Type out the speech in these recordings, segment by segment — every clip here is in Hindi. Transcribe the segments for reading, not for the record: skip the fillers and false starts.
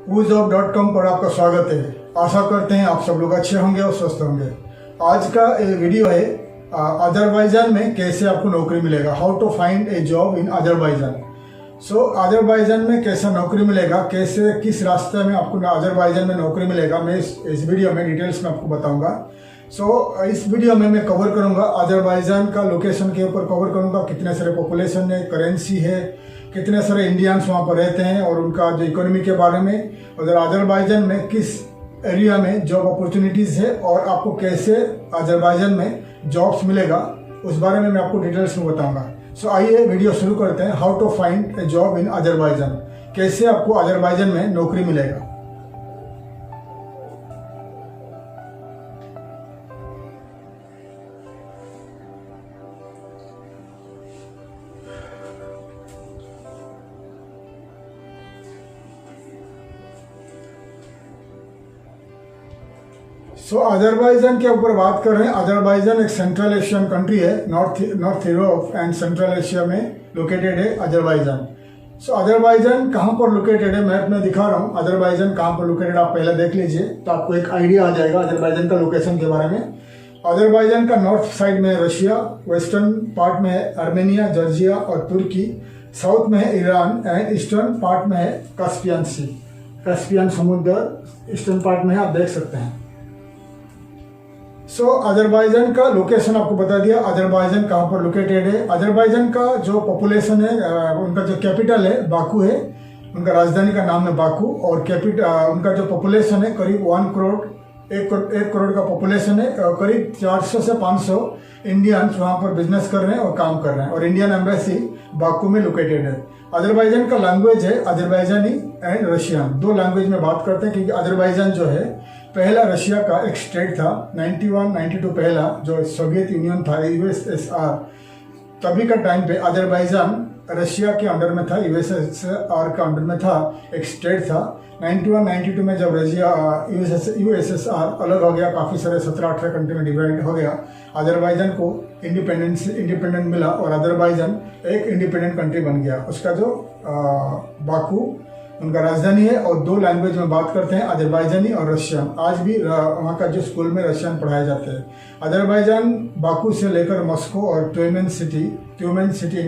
woozof.com पर आपका स्वागत है। आशा करते हैं आप सब लोग अच्छे होंगे और स्वस्थ होंगे। आज का वीडियो है अजरबैजान में कैसे आपको नौकरी मिलेगा, how to find a job in Azerbaijan. सो अजरबैजान में कैसा नौकरी मिलेगा, कैसे किस रास्ते में आपको अजरबैजान में नौकरी मिलेगा, मैं इस वीडियो में डिटेल्स में आपको बताऊंगा। सो इस वीडियो में मैं कवर करूंगा अजरबैजान का लोकेशन के ऊपर कवर करूंगा, कितने सारे पॉपुलेशन है, करेंसी है, कितने सारे इंडियंस वहाँ पर रहते हैं और उनका जो इकोनॉमी के बारे में, और अजरबैजान में किस एरिया में जॉब अपॉर्चुनिटीज़ है और आपको कैसे अजरबैजान में जॉब्स मिलेगा उस बारे में मैं आपको डिटेल्स में बताऊंगा। सो आइए वीडियो शुरू करते हैं। How to find a job in Azerbaijan, कैसे आपको अजरबैजान में नौकरी मिलेगा। सो अजरबैजान के ऊपर बात कर रहे हैं। अजरबैजान एक सेंट्रल एशियन कंट्री है, north Europe and central Asia में लोकेटेड है अजरबैजान। सो अजरबैजान कहाँ पर लोकेटेड है, मैप में दिखा रहा हूँ। अजरबैजान कहाँ पर लोकेटेड आप पहले देख लीजिए तो आपको एक आइडिया आ जाएगा अजरबैजान का लोकेशन के बारे में। अजरबैजान का नॉर्थ साइड में है रशिया, वेस्टर्न पार्ट में है आर्मेनिया, जॉर्जिया और तुर्की, साउथ में है ईरान एंड ईस्टर्न पार्ट में है कास्पियन सी, कास्पियन समुद्र ईस्टर्न पार्ट में है, आप देख सकते हैं। सो अजरबैजान का लोकेशन आपको बता दिया, अजरबैजान कहाँ पर लोकेटेड है। अजरबैजान का जो पॉपुलेशन है, उनका जो कैपिटल है बाकू है, उनका राजधानी का नाम है बाकू, और उनका जो पॉपुलेशन है करीब 1 करोड़, 1 करोड़ का पॉपुलेशन है। करीब 400 से 500 इंडियंस वहाँ पर बिजनेस कर रहे हैं और काम कर रहे हैं, और इंडियन एम्बेसी बाकू में लोकेटेड है। अजरबैजान का लैंग्वेज है अजरबैजानी एंड रशियन, दो लैंग्वेज में बात करते हैं, क्योंकि अजरबैजान जो है पहला रशिया का एक स्टेट था 91-92 पहला जो सोवियत यूनियन था, यूएसएसआर, तभी का टाइम पे अजरबैजान रशिया के अंडर में था, यूएसएसआर का अंडर में था, एक स्टेट था। 91-92 में जब यूएसएसआर अलग हो गया, काफ़ी सारे 17-18 कंट्री में डिवाइड हो गया, अजरबैजान को इंडिपेंडेंट मिला और अजरबैजान एक इंडिपेंडेंट कंट्री बन गया। उसका जो बाकू उनका राजधानी है, और दो लैंग्वेज में बात करते हैं, अजरबैजानी और रशियन। आज भी वहाँ का जो स्कूल में रशियन पढ़ाए जाते हैं। अजरबैजान बाकू से लेकर मॉस्को और ट्यूमेन सिटी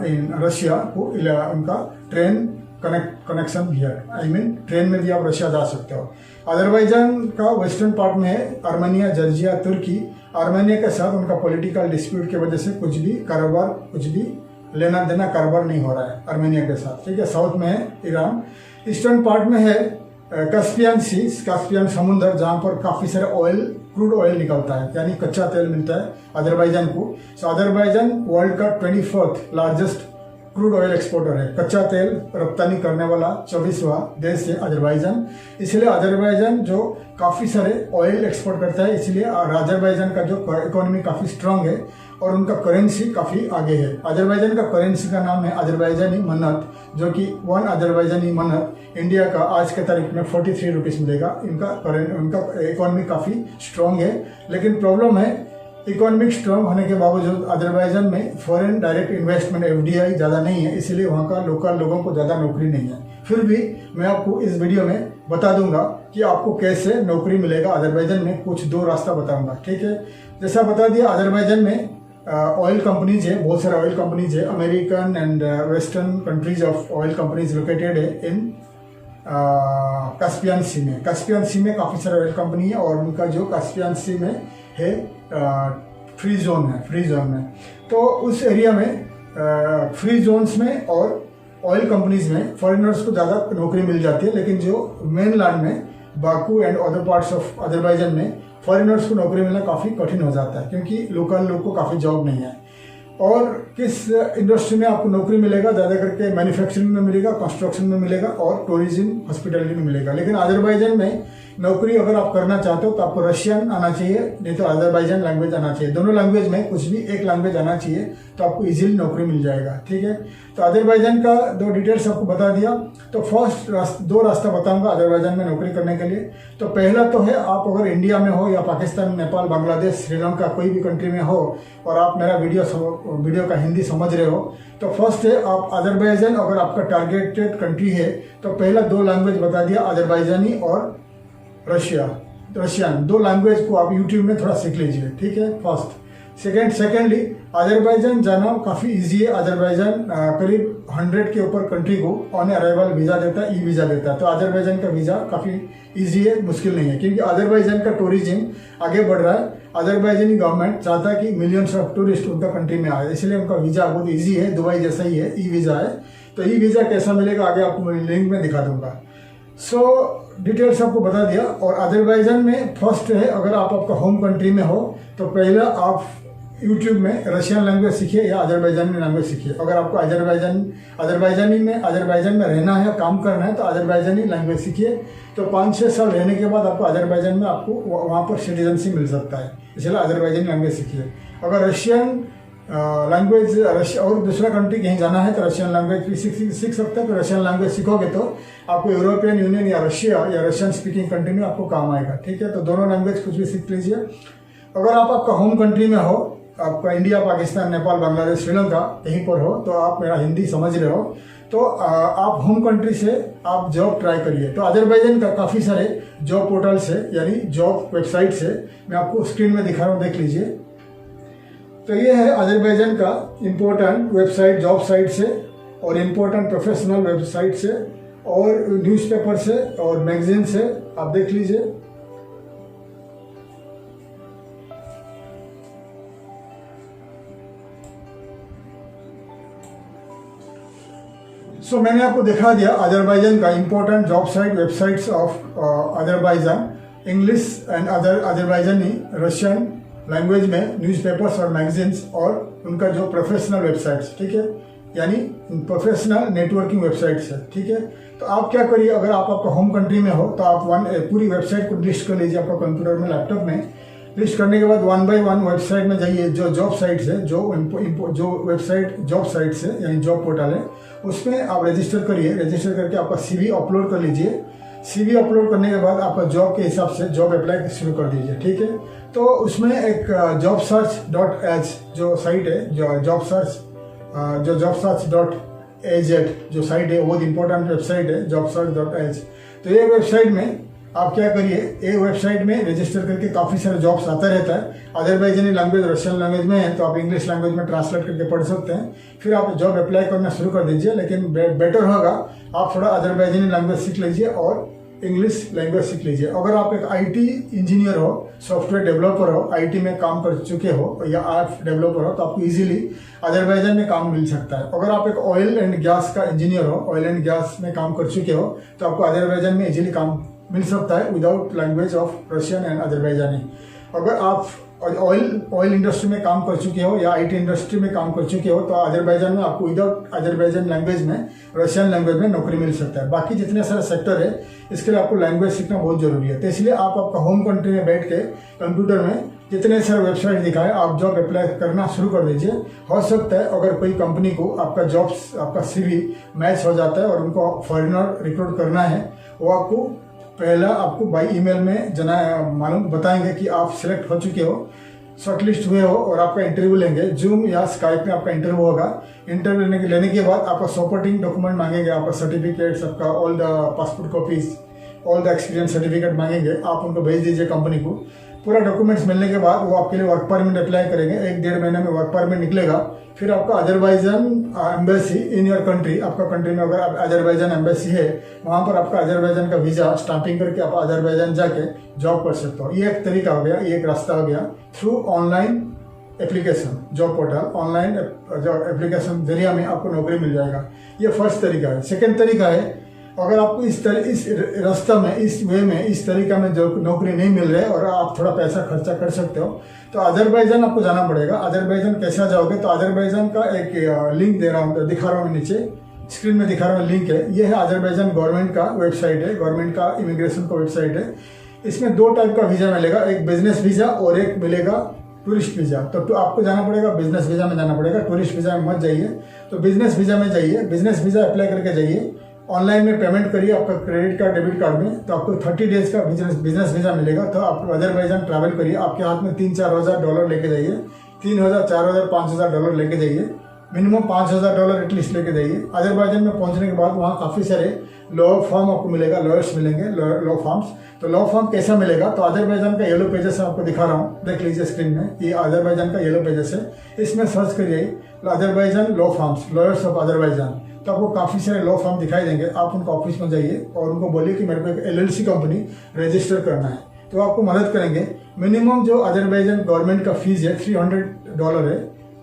इन रशिया को उनका ट्रेन कनेक्शन भी है, ट्रेन में भी आप रशिया जा सकते हो। अजरबैजान का वेस्टर्न पार्ट में है आर्मेनिया, जॉर्जिया, तुर्की। आर्मेनिया के साथ उनका पॉलिटिकल डिस्प्यूट की वजह से कुछ भी लेना देना कारोबार नहीं हो रहा है आर्मेनिया के साथ, ठीक है। साउथ में है ईरान, ईस्टर्न पार्ट में है कास्पियन सी, कास्पियन समुद्र, जहाँ पर काफ़ी सारे क्रूड ऑयल निकलता है, यानी कच्चा तेल मिलता है अजरबैजान को। सो अजरबैजान वर्ल्ड का 24th largest crude oil exporter है, कच्चा तेल रप्तानी करने वाला 24वां देश है अजरबैजान। इसलिए अजरबैजान जो काफ़ी सारे ऑयल एक्सपोर्ट करता है, इसलिए अजरबैजान का जो इकोनॉमी काफ़ी स्ट्रांग है और उनका करेंसी काफ़ी आगे है। अजरबैजान का करेंसी का नाम है अजरबैजानी मनत, जो कि 1 अजरबैजानी मनत इंडिया का आज के तारीख में 43 रुपीज़ मिलेगा। उनका इकोनॉमी काफ़ी स्ट्रांग है, लेकिन प्रॉब्लम है इकोनॉमिक स्ट्रांग होने के बावजूद अजरबैजान में फॉरेन डायरेक्ट इन्वेस्टमेंट FDI ज़्यादा नहीं है, इसलिए वहाँ का लोकल लोगों को ज़्यादा नौकरी नहीं है। फिर भी मैं आपको इस वीडियो में बता दूंगा कि आपको कैसे नौकरी मिलेगा अजरबैजान में, कुछ 2 रास्ता बताऊंगा, ठीक है। जैसा बता दिया, अजरबैजान में ऑयल कंपनीज है, बहुत सारे ऑयल कंपनीज है, American and western countries of oil companies located है इन कास्पियन सी में। कास्पियन सी में काफ़ी सारे ऑयल कंपनी है, और उनका जो कास्पियन सी में है फ्री जोन में, तो उस एरिया में फ्री जोन्स में और ऑयल कंपनीज में फॉरेनर्स को ज़्यादा नौकरी मिल जाती है, लेकिन जो मेन लैंड में Baku and other parts of Azerbaijan में फॉरेनर्स को नौकरी मिलना काफ़ी कठिन हो जाता है, क्योंकि लोकल लोग को काफ़ी जॉब नहीं है। और किस इंडस्ट्री में आपको नौकरी मिलेगा, ज़्यादा करके मैन्युफैक्चरिंग में मिलेगा, कंस्ट्रक्शन में मिलेगा और टूरिज्म हॉस्पिटलिटी में मिलेगा। लेकिन अजरबैजान में नौकरी अगर आप करना चाहते हो तो आपको रशियन आना चाहिए, नहीं तो अजरबैजान लैंग्वेज आना चाहिए। दोनों लैंग्वेज में कुछ भी एक लैंग्वेज आना चाहिए तो आपको इजीली नौकरी मिल जाएगा, ठीक है। तो अजरबैजान का 2 डिटेल्स आपको बता दिया। तो फर्स्ट 2 रास्ता बताऊंगा अजरबैजान में नौकरी करने के लिए। तो पहला तो है, आप अगर इंडिया में हो या पाकिस्तान, नेपाल, बांग्लादेश, श्रीलंका कोई भी कंट्री में हो और आप मेरा वीडियो वीडियो का हिंदी समझ रहे हो तो फर्स्ट है आप अजरबैजान, अगर आपका टारगेटेड कंट्री है तो पहला 2 लैंग्वेज बता दिया, अजरबैजानी और रशियन 2 लैंग्वेज को आप यूट्यूब में थोड़ा सीख लीजिए, ठीक है फर्स्ट। सेकेंडली अजरबैजान जाना काफ़ी इजी है। अजरबैजान करीब 100 के ऊपर कंट्री को ऑन अराइवल वीज़ा देता है, ई वीज़ा देता है। तो अजरबैजान का वीज़ा काफ़ी इजी है, मुश्किल नहीं है, क्योंकि अजरबैजान का टूरिज्म आगे बढ़ रहा है। अजरबैजानी गवर्नमेंट चाहता है कि मिलियंस ऑफ टूरिस्ट उनका कंट्री में आए, इसलिए उनका वीज़ा बहुत ईजी है, दुबई जैसा ही है, ई वीज़ा है। तो ई वीज़ा कैसा मिलेगा आगे आपको लिंक में दिखा दूंगा। डिटेल्स आपको बता दिया। और अजरबैजान में फर्स्ट है, अगर आप आपका होम कंट्री में हो तो पहला आप यूट्यूब में रशियन लैंग्वेज सीखिए या अजरबैजानी लैंग्वेज सीखिए। अगर आपको अजरबैजान में रहना है, काम करना है तो अजरबैजानी लैंग्वेज सीखिए। तो 5-6 साल रहने के बाद आपको अजरबैजान में आपको वहाँ पर सिटीजनशिप मिल सकता है, इसलिए अजरबैजानी लैंग्वेज सीखिए। अगर रशियन लैंग्वेज और दूसरा कंट्री कहीं जाना है तो रशियन लैंग्वेज भी सीख सकते हैं। तो रशियन लैंग्वेज सीखोगे तो आपको यूरोपियन यूनियन या रशियन स्पीकिंग कंट्री में आपको काम आएगा, ठीक है। तो दोनों लैंग्वेज कुछ भी सीख लीजिए। अगर आप आपका होम कंट्री में हो, आपका इंडिया, पाकिस्तान, नेपाल, बांग्लादेश, श्रीलंका कहीं पर हो, तो आप मेरा हिंदी समझ रहे हो तो आप होम कंट्री से आप जॉब ट्राई करिए। तो अजरबैजान का काफ़ी सारे जॉब पोर्टल्स है, यानी जॉब वेबसाइट्स है, मैं आपको स्क्रीन में दिखा रहा हूँ, देख लीजिए। तो ये है अजरबैजान का इम्पोर्टेंट वेबसाइट, जॉब साइट्स है और इम्पोर्टेंट प्रोफेशनल वेबसाइट्स है और न्यूज़पेपर्स है और मैगजीन्स है, आप देख लीजिए। मैंने आपको दिखा दिया अजरबैजान का important job site, websites of Azerbaijan, English and other Azerbaijani, Russian language में न्यूज़पेपर्स और मैगजीन्स और उनका जो प्रोफेशनल वेबसाइट्स, ठीक है, यानी प्रोफेशनल नेटवर्किंग वेबसाइट्स है, ठीक है। तो आप क्या करिए, अगर आप आपका होम कंट्री में हो तो आप पूरी वेबसाइट को लिस्ट कर लीजिए आपका कंप्यूटर में, लैपटॉप में। लिस्ट करने के बाद 1 बाय 1 वेबसाइट में जाइए, जो जॉब साइट्स है, जो वेबसाइट जॉब साइट्स है यानी जॉब पोर्टल है, उसमें आप रजिस्टर करिए। रजिस्टर करके आपका CV अपलोड कर लीजिए। CV अपलोड करने के बाद आपका जॉब के हिसाब से जॉब अप्लाई शुरू कर दीजिए, ठीक है। तो उसमें एक jobsearch.az जो साइट है, जो jobsearch.az जो साइट है, बहुत इंपॉर्टेंट वेबसाइट है jobsearch.az। तो ये वेबसाइट में आप क्या करिए, ये वेबसाइट में रजिस्टर करके काफ़ी सारे जॉब्स आता रहता है। अजरबैजानी लैंग्वेज रशियन लैंग्वेज में है तो आप इंग्लिश लैंग्वेज में ट्रांसलेट करके पढ़ सकते हैं, फिर आप जॉब अप्लाई करना शुरू कर दीजिए। लेकिन बेटर होगा आप थोड़ा अजरबैजानी लैंग्वेज सीख लीजिए और इंग्लिश लैंग्वेज सीख लीजिए। अगर आप एक IT इंजीनियर हो, सॉफ्टवेयर डेवलपर हो, IT में काम कर चुके हो या ऐप डेवलपर हो, तो आपको इजीली अजरबैजान में काम मिल सकता है। अगर आप एक ऑयल एंड गैस का इंजीनियर हो, ऑयल एंड गैस में काम कर चुके हो, तो आपको अजरबैजान में इजीली काम मिल सकता है without language of Russian and Azerbaijani. अगर आप ऑयल इंडस्ट्री में काम कर चुके हो या IT इंडस्ट्री में काम कर चुके हो तो अजरबैजान में आपको विदाउट अजरबैजान लैंग्वेज में, रशियन लैंग्वेज में नौकरी मिल सकता है। बाकी जितने सारे सेक्टर है इसके लिए आपको लैंग्वेज सीखना बहुत जरूरी है। तो इसलिए आप आपका होम कंट्री में बैठ के कंप्यूटर में जितने सारे वेबसाइट दिखाए आप जॉब अप्लाई करना शुरू कर दीजिए। हो सकता है अगर कोई कंपनी को आपका CV मैच हो जाता है और उनको फॉरेनर रिक्रूट करना है, वो आपको बाई ईमेल में मालूम बताएंगे कि आप सिलेक्ट हो चुके हो, शॉर्टलिस्ट हुए हो और आपका इंटरव्यू लेंगे। जूम या स्काइप में आपका इंटरव्यू होगा। इंटरव्यू लेने के बाद आपका सपोर्टिंग डॉक्यूमेंट मांगेंगे, आपका सर्टिफिकेट्स, आपका all the passport copies, all the experience certificate मांगेंगे। आप उनको भेज दीजिए कंपनी को। पूरा डॉक्यूमेंट्स मिलने के बाद वो आपके लिए वर्क परमिट अप्लाई करेंगे। 1-1.5 महीने में वर्क परमिट निकलेगा। फिर आपका Azerbaijan embassy in your country, आपका कंट्री में अगर अजरबैजान एम्बेसी है, वहाँ पर आपका अजरबैजान का वीज़ा स्टाम्पिंग करके आप अजरबैजान जाके जॉब कर सकते हो। ये एक तरीका हो गया, ये एक रास्ता हो गया through online application, job portal, online application जरिया में आपको नौकरी मिल जाएगा। ये फर्स्ट तरीका है। सेकेंड तरीका है, अगर आपको इस रास्ता में, इस वे में, इस तरीका में जो नौकरी नहीं मिल रही है और आप थोड़ा पैसा खर्चा कर सकते हो, तो अजरबैजान आपको जाना पड़ेगा। अजरबैजान कैसे जाओगे, तो अजरबैजान का एक लिंक दिखा रहा हूँ, नीचे स्क्रीन में दिखा रहा हूँ, लिंक है। ये है अजरबैजान गवर्नमेंट का वेबसाइट है, गवर्नमेंट का इमिग्रेशन का वेबसाइट है। इसमें 2 टाइप का वीज़ा मिलेगा, एक बिजनेस वीज़ा और एक मिलेगा टूरिस्ट वीज़ा। तो आपको जाना पड़ेगा बिजनेस वीज़ा में जाना पड़ेगा, टूरिस्ट वीज़ा में मत जाइए। तो बिजनेस वीज़ा में जाइए, बिजनेस वीज़ा अप्लाई करके जाइए। ऑनलाइन में पेमेंट करिए आपका क्रेडिट कार्ड, डेबिट कार्ड में, तो आपको 30 डेज का बिजनेस वीज़ा मिलेगा। तो आप अजरबैजान ट्रैवल करिए, आपके हाथ में $3-4 हज़ार लेके जाइए। $3,000, $4,000, $5,000 लेके जाइए, मिनिमम $5,000 एटलीस्ट लेके जाइए। अजरबैजान में पहुंचने के बाद वहाँ काफ़ी सारे लॉ फॉर्म आपको मिलेगा, लॉयर्स मिलेंगे, लॉ फॉर्म्स। तो लॉ फॉर्म कैसा मिलेगा, तो अजरबैजान का येलो पेजेस आपको दिखा रहा हूँ, देख लीजिए स्क्रीन में, ये अजरबैजान का येलो पेजेस है। इसमें सर्च करिए Azerbaijan law forms, lawyers of Azerbaijan, तो आपको काफ़ी सारे लॉ फॉर्म दिखाई देंगे। आप उनका ऑफिस में जाइए और उनको बोलिए कि मेरे को एक LLC कंपनी रजिस्टर करना है, तो आपको मदद करेंगे। मिनिमम जो अजरबैजान गवर्नमेंट का फीस है $300 है,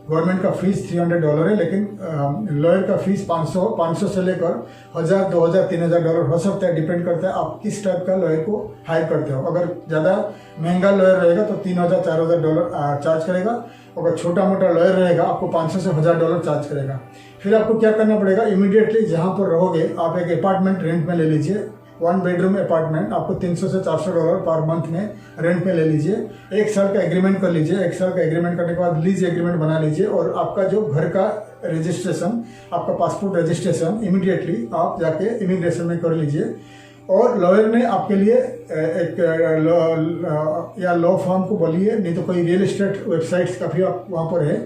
गवर्नमेंट का फीस $300 है, लेकिन लॉयर का फीस 500 से लेकर $1,000, $2,000, $3,000 हो सकता है, डिपेंड करता है आप किस टाइप का लॉयर को हायर करते हो। अगर ज़्यादा महंगा लॉयर रहेगा तो $3,000, $4,000 चार्ज करेगा। अगर छोटा मोटा लॉयर रहेगा आपको $500 से $1,000 चार्ज करेगा। फिर आपको क्या करना पड़ेगा, इमीडिएटली जहाँ पर रहोगे आप एक अपार्टमेंट रेंट में ले लीजिए, 1 बेडरूम अपार्टमेंट आपको $300 से $400 पर मंथ में रेंट में ले लीजिए। 1 साल का एग्रीमेंट कर लीजिए। 1 साल का एग्रीमेंट करने के बाद लीज एग्रीमेंट बना लीजिए और आपका जो घर का रजिस्ट्रेशन, आपका पासपोर्ट रजिस्ट्रेशन इमीडिएटली आप जाके इमिग्रेशन में कर लीजिए। और लॉयर ने आपके लिए एक या लॉ फॉर्म को बोलिए, नहीं तो कोई रियल एस्टेट वेबसाइट्स काफ़ी आप वहाँ पर है,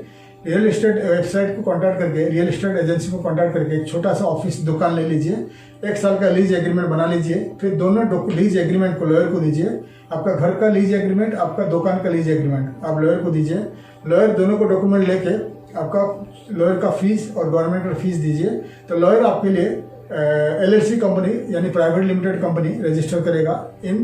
रियल एस्टेट वेबसाइट को कांटेक्ट करके, रियल एस्टेट एजेंसी को कांटेक्ट करके एक छोटा सा ऑफिस दुकान ले लीजिए। 1 साल का लीज एग्रीमेंट बना लीजिए। फिर दोनों लीज एग्रीमेंट को लॉयर को दीजिए। आपका घर का लीज एग्रीमेंट, आपका दुकान का लीज एग्रीमेंट आप लॉयर को दीजिए। लॉयर दोनों को डॉक्यूमेंट लेके आपका लॉयर का फीस और गवर्नमेंट का फीस दीजिए। तो लॉयर आपके लिए LLC कंपनी यानी प्राइवेट लिमिटेड कंपनी रजिस्टर करेगा इन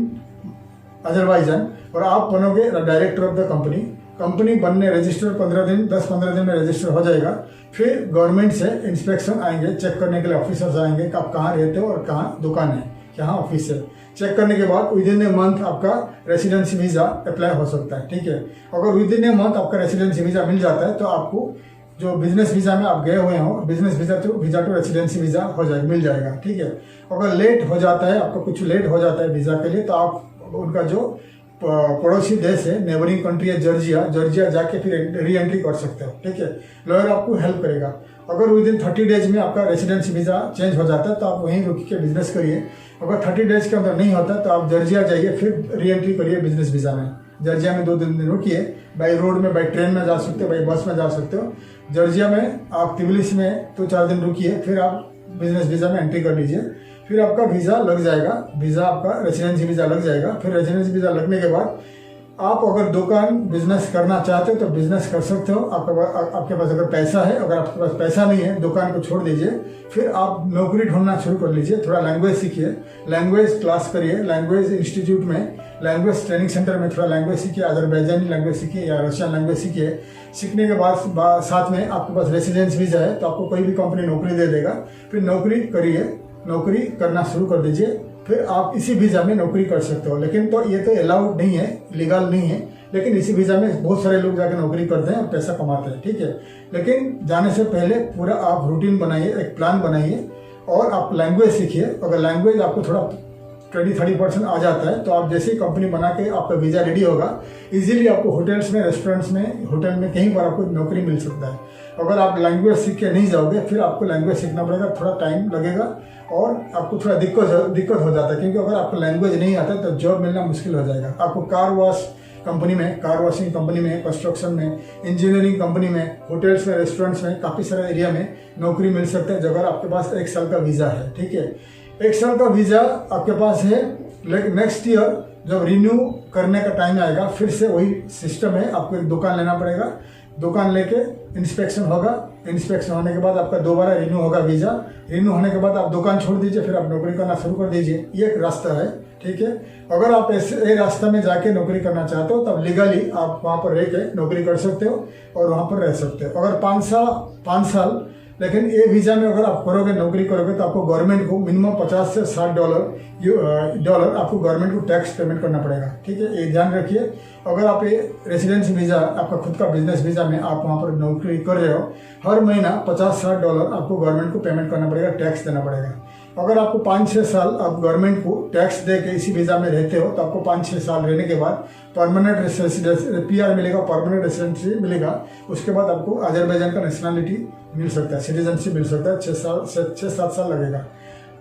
अजरबैजान और आप बनोगे director of the company. Company बनने रजिस्टर 10-15 दिन में रजिस्टर हो जाएगा। फिर गवर्नमेंट से इंस्पेक्शन आएंगे, चेक करने के लिए ऑफिसर्स आएंगे कि आप कहाँ रहते हो और कहाँ दुकान है, कहाँ ऑफिस है। चेक करने के बाद विदिन ए मंथ आपका रेसिडेंसी वीज़ा अप्लाई हो सकता है, ठीक है। अगर विदिन ए मंथ आपका रेसिडेंसी वीज़ा मिल जाता है तो आपको जो बिजनेस वीज़ा में आप गए हुए हो, business visa to residency visa हो जाएगा, मिल जाएगा, ठीक है। अगर लेट हो जाता है, आपको कुछ लेट हो जाता है वीज़ा के लिए, तो आप उनका जो पड़ोसी देश है, नेबरिंग कंट्री है जॉर्जिया जाके फिर री एंट्री कर सकते हो, ठीक है। लॉयर आपको हेल्प करेगा। अगर विदिन 30 डेज में आपका रेसिडेंसी वीज़ा चेंज हो जाता है तो आप वहीं रुक के बिजनेस करिए। अगर 30 डेज के अंदर नहीं होता तो आप जॉर्जिया जाइए, फिर री एंट्री करिए बिजनेस वीज़ा में। जॉर्जिया में 2-3 दिन रुकिए, बाई रोड में, बाई ट्रेन में जा सकते हो, बाई बस में जा सकते हो। जॉर्जिया में आप तिबिलिसी में 2-4 दिन रुकिए, फिर आप बिजनेस वीज़ा में एंट्री कर लीजिए। फिर आपका वीज़ा लग जाएगा, वीज़ा आपका रेसिडेंसी वीज़ा लग जाएगा। फिर रेसिडेंसी वीज़ा लगने के बाद आप अगर दुकान बिजनेस करना चाहते हो तो बिजनेस कर सकते हो। आपके पास अगर पैसा है, अगर आपके पास पैसा नहीं है दुकान को छोड़ दीजिए। फिर आप नौकरी ढूंढना शुरू कर लीजिए। थोड़ा लैंग्वेज सीखिए, लैंग्वेज क्लास करिए, लैंग्वेज इंस्टीट्यूट में, लैंग्वेज ट्रेनिंग सेंटर में थोड़ा लैंग्वेज सीखिए, अजरबैजानी लैंग्वेज सीखिए या रशियन लैंग्वेज सीखिए। सीखने के बाद साथ में आपके पास रेसिडेंस वीज़ा है तो आपको कोई भी कंपनी नौकरी दे देगा। फिर नौकरी करिए, नौकरी करना शुरू कर दीजिए। फिर आप इसी वीज़ा में नौकरी कर सकते हो। लेकिन तो ये तो अलाउड नहीं है, लीगल नहीं है, लेकिन इसी वीज़ा में बहुत सारे लोग जाकर नौकरी करते हैं और पैसा कमाते हैं, ठीक है। लेकिन जाने से पहले पूरा आप रूटीन बनाइए, एक प्लान बनाइए और आप लैंग्वेज सीखिए। अगर लैंग्वेज आपको थोड़ा 20-30% आ जाता है तो आप जैसे ही कंपनी बना के आपका वीज़ा रेडी होगा, इजीली आपको होटल्स में, रेस्टोरेंट्स में, होटल में कहीं पर आपको नौकरी मिल सकता है। अगर आप लैंग्वेज सीख के नहीं जाओगे फिर आपको लैंग्वेज सीखना पड़ेगा, थोड़ा टाइम लगेगा और आपको थोड़ा दिक्कत हो जाता है, क्योंकि अगर आपको लैंग्वेज नहीं आता तो जॉब मिलना मुश्किल हो जाएगा। आपको कार वॉश कंपनी में, कार वॉशिंग कंपनी में, कंस्ट्रक्शन में, इंजीनियरिंग कंपनी में, होटल्स में, रेस्टोरेंट्स में, काफ़ी सारे एरिया में नौकरी मिल सकता है अगर आपके पास 1 साल का वीज़ा है, ठीक है। 1 साल का वीज़ा आपके पास है, लेकिन नेक्स्ट ईयर जब रिन्यू करने का टाइम आएगा फिर से वही सिस्टम है, आपको एक दुकान लेना पड़ेगा। दुकान लेके इंस्पेक्शन होगा, इंस्पेक्शन होने के बाद आपका दोबारा रिन्यू होगा वीज़ा। रिन्यू होने के बाद आप दुकान छोड़ दीजिए, फिर आप नौकरी करना शुरू कर दीजिए। ये एक रास्ता है, ठीक है। अगर आप ऐसे रास्ता में जाके नौकरी करना चाहते हो तब लीगली आप वहाँ पर रह के नौकरी कर सकते हो और वहाँ पर रह सकते हो। अगर 5 साल लेकिन ये वीज़ा में अगर आप करोगे, नौकरी करोगे तो आपको गवर्नमेंट को मिनिमम $50 से $60 आपको गवर्नमेंट को टैक्स पेमेंट करना पड़ेगा, ठीक है। ये ध्यान रखिए। अगर आप ये रेसिडेंसी वीज़ा, आपका खुद का बिजनेस वीज़ा में आप वहाँ पर नौकरी कर रहे हो, हर महीना $50-60 आपको गवर्नमेंट को पेमेंट करना पड़ेगा, टैक्स देना पड़ेगा। अगर आपको 5-6 साल आप गवर्नमेंट को टैक्स दे के इसी वीज़ा में रहते हो तो आपको 5-6 साल रहने के बाद परमानेंट रेसिडेंस PR मिलेगा, परमानेंट रेसिडेंसी मिलेगा। उसके बाद आपको अजरबैजान का नेशनलिटी मिल सकता है, सिटीजनशिप मिल सकता है। 6-7 साल लगेगा।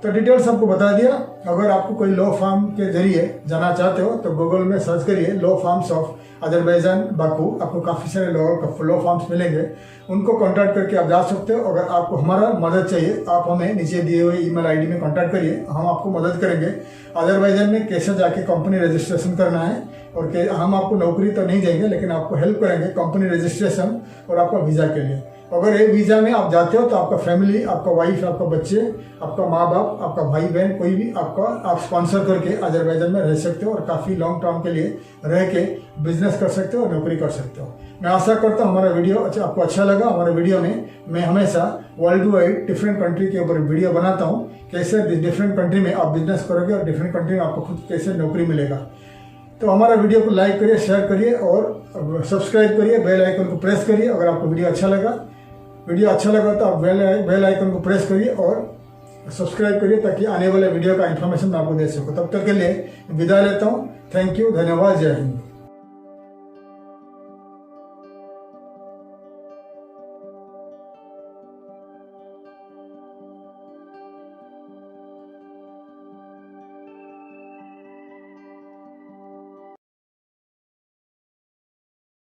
तो डिटेल्स आपको बता दिया। अगर आपको कोई लॉ फार्म के जरिए जाना चाहते हो तो गूगल में सर्च करिए law farms of Azerbaijan Baku, आपको काफ़ी सारे लॉ फार्म्स मिलेंगे, उनको कॉन्टैक्ट करके आप जा सकते हो। अगर आपको हमारा मदद चाहिए आप हमें नीचे दिए हुए ईमेल आईडी में कॉन्टैक्ट करिए, हम आपको मदद करेंगे अजरबैजान में कैसे जाके कंपनी रजिस्ट्रेशन करना है, और हम आपको नौकरी तो नहीं देंगे लेकिन आपको हेल्प करेंगे कंपनी रजिस्ट्रेशन और आपका वीज़ा के लिए। अगर ये वीज़ा में आप जाते हो तो आपका फैमिली, आपका वाइफ, आपका बच्चे, आपका माँ बाप, आपका भाई बहन, कोई भी आपका आप स्पॉन्सर करके अजरबैजान में रह सकते हो और काफ़ी लॉन्ग टर्म के लिए रह के बिजनेस कर सकते हो और नौकरी कर सकते हो। मैं आशा करता हूँ हमारा वीडियो आपको अच्छा लगा। हमारे वीडियो में मैं हमेशा वर्ल्ड वाइड डिफरेंट कंट्री के ऊपर वीडियो बनाता हूँ, कैसे डिफरेंट कंट्री में आप बिजनेस करोगे और डिफरेंट कंट्री में आपको खुद कैसे नौकरी मिलेगा। तो हमारा वीडियो को लाइक करिए, शेयर करिए और सब्सक्राइब करिए, बेल आइकन को प्रेस करिए। अगर आपको वीडियो अच्छा लगा तो आप बेल आइकन को प्रेस करिए और सब्सक्राइब करिए ताकि आने वाले वीडियो का इन्फॉर्मेशन मैं आपको दे सकूँ। तब तक के लिए विदा लेता हूँ। थैंक यू, धन्यवाद, जय हिंद।